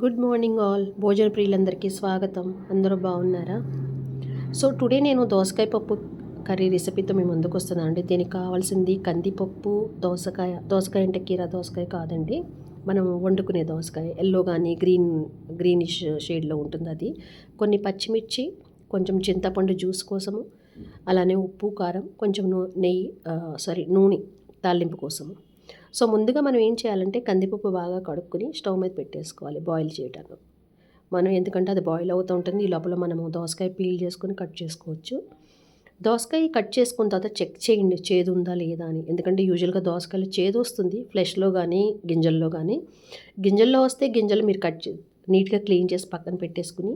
Good morning all. భోజన ప్రియులందరికీ స్వాగతం. అందరూ బాగున్నారా? సో టుడే నేను దోసకాయ పప్పు కర్రీ రెసిపీతో మీ ముందుకు వస్తున్నానండి. దీనికి కావాల్సింది కందిపప్పు, దోసకాయ అంటే కీరా దోసకాయ కాదండి, మనం వండుకునే దోసకాయ, ఎల్లో కానీ గ్రీనిష్ షేడ్లో ఉంటుంది అది. కొన్ని పచ్చిమిర్చి, కొంచెం చింతపండు జ్యూస్ కోసము, అలానే ఉప్పు, కారం, కొంచెం నూనె తాలింపు కోసము. సో ముందుగా మనం ఏం చేయాలంటే కందిపప్పు బాగా కడుక్కొని స్టవ్ మీద పెట్టేసుకోవాలి బాయిల్ చేయడానికి. మనం ఎందుకంటే అది బాయిల్ అవుతూ ఉంటుంది, ఈ లోపల మనము దోసకాయ పీల్ చేసుకొని కట్ చేసుకోవచ్చు. దోసకాయ కట్ చేసుకున్న తర్వాత చెక్ చేయండి చేదు ఉందా లేదా అని. ఎందుకంటే యూజువల్గా దోసకాయలు చేదు వస్తుంది ఫ్లెష్లో కానీ గింజల్లో కానీ. గింజల్లో వస్తే గింజలు మీరు నీట్గా క్లీన్ చేసి పక్కన పెట్టేసుకుని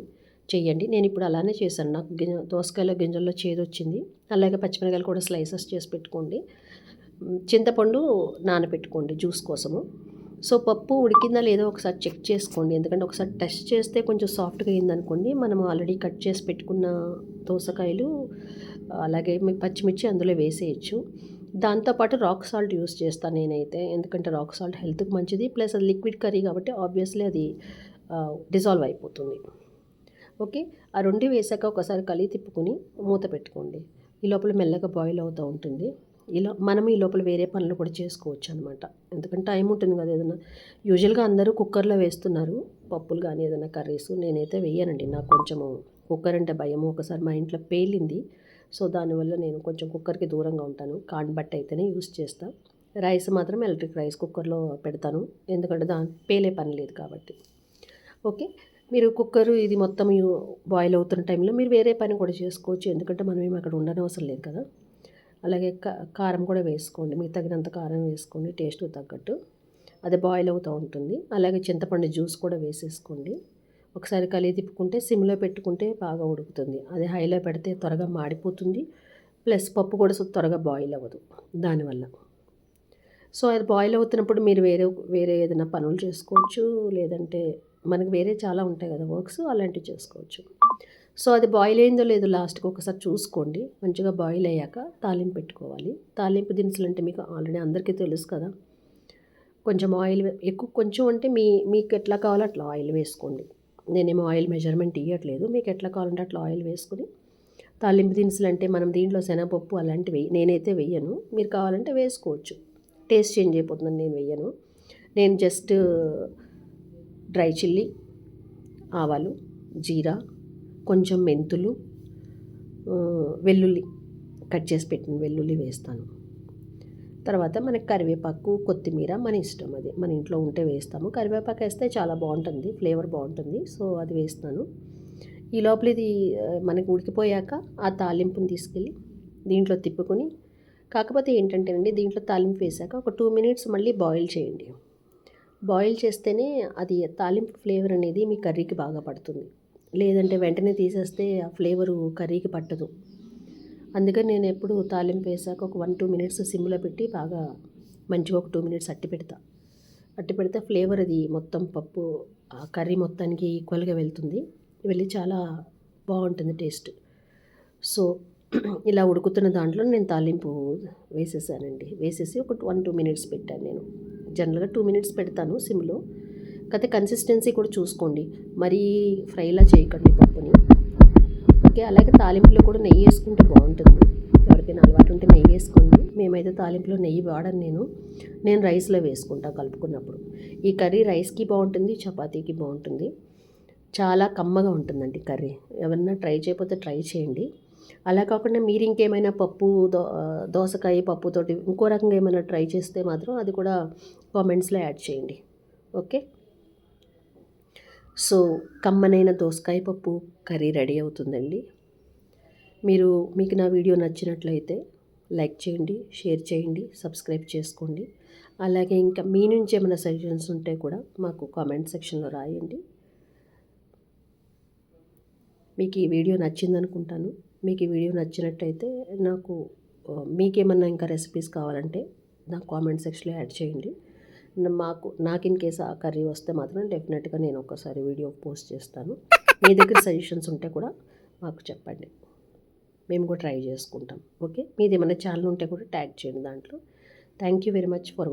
చేయండి. నేను ఇప్పుడు అలానే చేశాను. నాకు దోసకాయలో గింజల్లో చేదు వచ్చింది. అలాగే పచ్చిమిరకాయలు కూడా స్లైసెస్ చేసి పెట్టుకోండి. చింతపండు నానబెట్టుకోండి జ్యూస్ కోసము. సో పప్పు ఉడికిందా లేదో ఒకసారి చెక్ చేసుకోండి. ఎందుకంటే ఒకసారి టెస్ట్ చేస్తే కొంచెం సాఫ్ట్గా అయిందనుకోండి, మనం ఆల్రెడీ కట్ చేసి పెట్టుకున్న దోసకాయలు అలాగే పచ్చిమిర్చి అందులో వేసేయచ్చు. దాంతోపాటు రాక్ సాల్ట్ యూస్ చేస్తాను నేనైతే, ఎందుకంటే రాక్ సాల్ట్ హెల్త్కి మంచిది, ప్లస్ అది లిక్విడ్ కర్రీ కాబట్టి ఆబ్వియస్లీ అది డిజాల్వ్ అయిపోతుంది. ఓకే, ఆ రెండు వేసాక ఒకసారి కలిగి తిప్పుకొని మూత పెట్టుకోండి. ఈ లోపల మెల్లగా బాయిల్ అవుతూ ఉంటుంది. మనం ఈ లోపల వేరే పనులు కూడా చేసుకోవచ్చు అనమాట. ఎందుకంటే టైం ఉంటుంది కదా. ఏదైనా యూజువల్గా అందరూ కుక్కర్లో వేస్తున్నారు పప్పులు కానీ ఏదైనా కర్రీస్. నేనైతే వేయనండి, నాకు కొంచెము కుక్కర్ అంటే భయము. ఒకసారి మా ఇంట్లో పేలింది, సో దానివల్ల నేను కొంచెం కుక్కర్కి దూరంగా ఉంటాను. బట్టి అయితేనే యూస్ చేస్తాను. రైస్ మాత్రం ఎలక్ట్రిక్ రైస్ కుక్కర్లో పెడతాను, ఎందుకంటే పేలే పని లేదు కాబట్టి. ఓకే, మీరు కుక్కరు ఇది మొత్తం బాయిల్ అవుతున్న టైంలో మీరు వేరే పని కూడా చేసుకోవచ్చు, ఎందుకంటే మనం ఏమి అక్కడ ఉండనవసరం లేదు కదా. అలాగే కారం కూడా వేసుకోండి, మీకు తగినంత కారం వేసుకోండి టేస్ట్ తగ్గట్టు. అది బాయిల్ అవుతూ ఉంటుంది. అలాగే చింతపండు జ్యూస్ కూడా వేసేసుకోండి. ఒకసారి కలిగి తిప్పుకుంటే సిమ్లో పెట్టుకుంటే బాగా ఉడుకుతుంది. అది హైలో పెడితే త్వరగా మాడిపోతుంది, ప్లస్ పప్పు కూడా త్వరగా బాయిల్ అవ్వదు దానివల్ల. సో అది బాయిల్ అవుతున్నప్పుడు మీరు వేరే ఏదైనా పనులు చేసుకోవచ్చు, లేదంటే మనకు వేరే చాలా ఉంటాయి కదా వర్క్స్, అలాంటివి చేసుకోవచ్చు. సో అది బాయిల్ అయిందో లేదో లాస్ట్కి ఒకసారి చూసుకోండి. మంచిగా బాయిల్ అయ్యాక తాలింపు పెట్టుకోవాలి. తాలింపు దినుసులు అంటే మీకు ఆల్రెడీ అందరికీ తెలుసు కదా. కొంచెం ఆయిల్ ఎక్కువ, కొంచెం అంటే మీకు ఎట్లా కావాలో అట్లా ఆయిల్ వేసుకోండి. నేనేమో ఆయిల్ మెజర్మెంట్ ఇవ్వట్లేదు, మీకు ఎట్లా కావాలంటే అట్లా ఆయిల్ వేసుకుని. తాలింపు దినుసులు అంటే మనం దీంట్లో శనగపప్పు అలాంటివి నేనైతే వెయ్యను, మీరు కావాలంటే వేసుకోవచ్చు. టేస్ట్ చేంజ్ అయిపోతుందని నేను వెయ్యను. నేను జస్ట్ డ్రై చిల్లీ, ఆవాలు, జీరా, కొంచెం మెంతులు, వెల్లుల్లి, కట్ చేసి పెట్టిన వెల్లుల్లి వేస్తాను. తర్వాత మనకి కరివేపాకు, కొత్తిమీర మన ఇష్టం, అది మన ఇంట్లో ఉంటే వేస్తాము. కరివేపాకు వేస్తే చాలా బాగుంటుంది, ఫ్లేవర్ బాగుంటుంది, సో అది వేస్తాను. ఈ లోపల ఇది మనకి ఉడికిపోయాక ఆ తాలింపుని తీసుకెళ్ళి దీంట్లో తిప్పుకొని, కాకపోతే ఏంటంటేనండి దీంట్లో తాలింపు వేసాక ఒక 2 minutes మళ్ళీ బాయిల్ చేయండి. బాయిల్ చేస్తేనే అది తాలింపు ఫ్లేవర్ అనేది మీ కర్రీకి బాగా పడుతుంది. లేదంటే వెంటనే తీసేస్తే ఆ ఫ్లేవరు కర్రీకి పట్టదు. అందుకని నేను ఎప్పుడు తాలింపు వేసాక ఒక 1-2 minutes సిమ్లో పెట్టి బాగా మంచిగా ఒక 2 minutes అట్టి పెడితే ఫ్లేవర్ అది మొత్తం పప్పు ఆ కర్రీ మొత్తానికి ఈక్వల్గా వెళ్ళి చాలా బాగుంటుంది టేస్ట్. సో ఇలా ఉడుకుతున్న దాంట్లో నేను తాలింపు వేసేసానండి. వేసేసి ఒక 1-2 minutes పెట్టాను. నేను జనరల్గా 2 minutes పెడతాను సిమ్లో. కాకపోతే కన్సిస్టెన్సీ కూడా చూసుకోండి, మరీ ఫ్రైలా చేయకండి పప్పుని. ఓకే, అలాగే తాలింపులో కూడా నెయ్యి వేసుకుంటే బాగుంటుంది. ఎవరికైనా అలవాటు ఉంటే నెయ్యి వేసుకోండి. మేమైతే తాలింపులో నెయ్యి వాడను, నేను రైస్లో వేసుకుంటాను కలుపుకున్నప్పుడు. ఈ కర్రీ రైస్కి బాగుంటుంది, చపాతీకి బాగుంటుంది, చాలా కమ్మగా ఉంటుందండి కర్రీ. ఎవరన్నా ట్రై చేయకపోతే ట్రై చేయండి. అలా కాకుండా మీరు ఇంకేమైనా పప్పు, దోసకాయ పప్పుతోటి ఇంకో రకంగా ఏమైనా ట్రై చేస్తే మాత్రం అది కూడా కామెంట్స్లో యాడ్ చేయండి. ఓకే, సో కమ్మనైన దోసకాయ పప్పు కర్రీ రెడీ అవుతుందండి. మీకు నా వీడియో నచ్చినట్లయితే లైక్ చేయండి, షేర్ చేయండి, సబ్స్క్రైబ్ చేసుకోండి. అలాగే ఇంకా మీ నుంచి ఏమైనా సజెషన్స్ ఉంటే కూడా మాకు కామెంట్ సెక్షన్లో రాయండి. మీకు ఈ వీడియో నచ్చిందనుకుంటాను. మీకు ఈ వీడియో నచ్చినట్టయితే మీకేమన్నా ఇంకా రెసిపీస్ కావాలంటే నాకు కామెంట్ సెక్షన్లో యాడ్ చేయండి. నాకు ఇన్ కేసు ఆ కర్రీ వస్తే మాత్రం డెఫినెట్గా నేను ఒకసారి వీడియో పోస్ట్ చేస్తాను. మీ దగ్గర సజెషన్స్ ఉంటే కూడా మాకు చెప్పండి, మేము కూడా ట్రై చేసుకుంటాం. ఓకే, మీది ఏమైనా ఛానల్ ఉంటే కూడా ట్యాగ్ చేయండి దాంట్లో. Thank you very much for